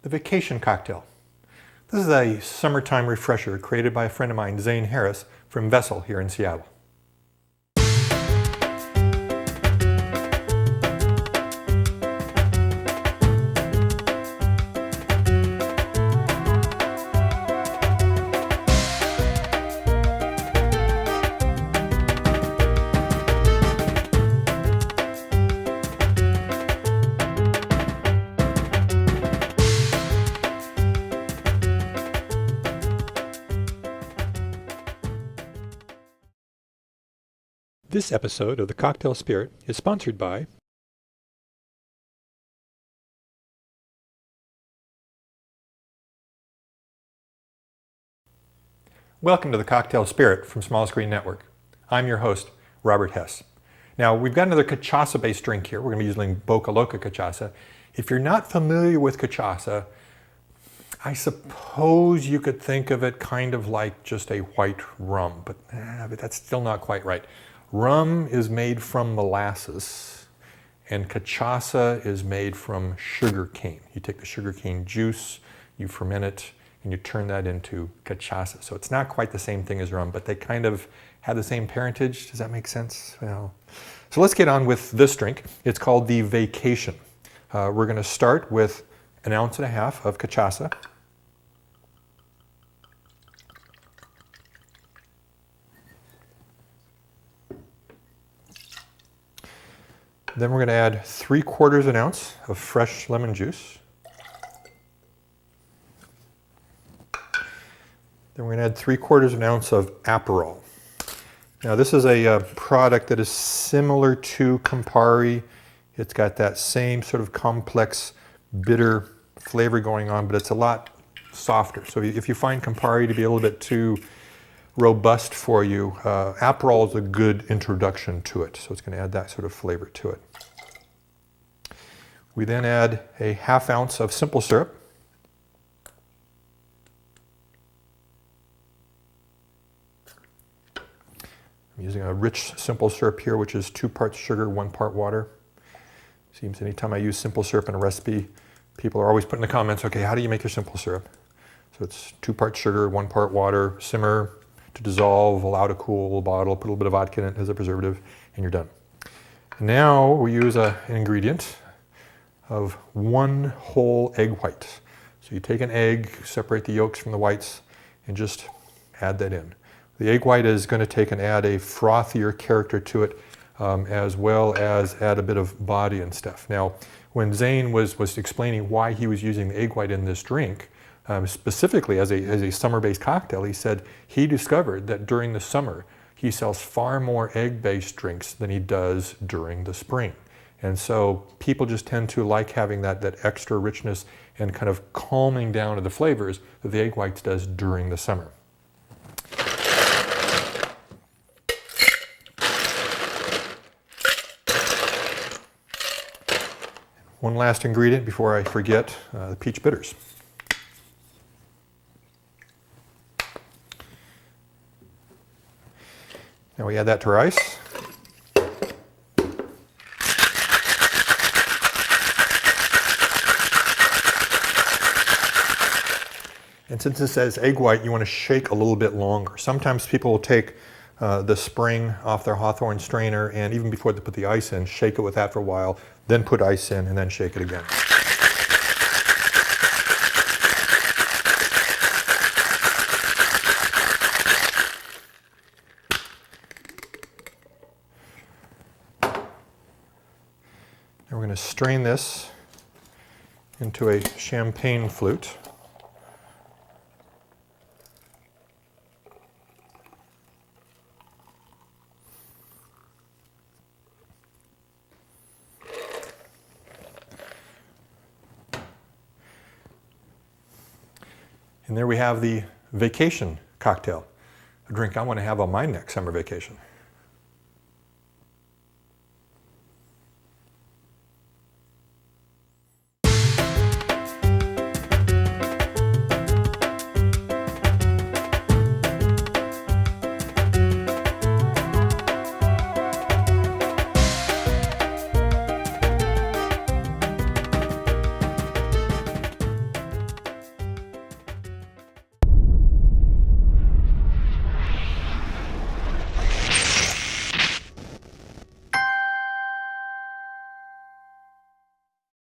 the vacation cocktail. This is a summertime refresher created by a friend of mine, Zane Harris, from Vessel here in Seattle. This episode of The Cocktail Spirit is sponsored by Welcome to The Cocktail Spirit from Small Screen Network. I'm your host, Robert Hess. Now, we've got another Cachaça-based drink here. We're going to be using Boca Loca Cachaça. If you're not familiar with Cachaça, I suppose you could think of it kind of like just a white rum, but that's still not quite right. Rum is made from molasses, and cachaça is made from sugar cane. You take the sugar cane juice, you ferment it, and you turn that into cachaça. So it's not quite the same thing as rum, but they kind of have the same parentage. Does that make sense? Well, so let's get on with this drink. It's called the Vacation. We're going to start with 1.5 ounces of cachaça. Then we're going to add 3/4 ounce of fresh lemon juice. Then we're going to add 3/4 ounce of Aperol. Now this is a product that is similar to Campari. It's got that same sort of complex bitter flavor going on, but it's a lot softer. So if you find Campari to be a little bit too robust for you, Aperol is a good introduction to it. So it's going to add that sort of flavor to it. We then add a 1/2 ounce of simple syrup. I'm using a rich simple syrup here, which is 2 parts sugar, 1 part water. Seems anytime I use simple syrup in a recipe, people are always putting in the comments, okay, how do you make your simple syrup? So it's 2 parts sugar, 1 part water, simmer to dissolve, allow to cool, bottle, put a little bit of vodka in it as a preservative, and you're done. Now we use an ingredient of 1 whole egg white. So you take an egg, separate the yolks from the whites, and just add that in. The egg white is going to take and add a frothier character to it, as well as add a bit of body and stuff. Now, when Zane was explaining why he was using the egg white in this drink, specifically as a summer-based cocktail, he said he discovered that during the summer he sells far more egg-based drinks than he does during the spring. And so people just tend to like having that extra richness and kind of calming down of the flavors that the egg whites does during the summer. One last ingredient before I forget, the peach bitters. Now we add that to our ice. And since it says egg white, you want to shake a little bit longer. Sometimes people will take the spring off their Hawthorne strainer, and even before they put the ice in, shake it with that for a while, then put ice in, and then shake it again. Now we're going to strain this into a champagne flute. And there we have the Vacation cocktail, a drink I want to have on my next summer vacation.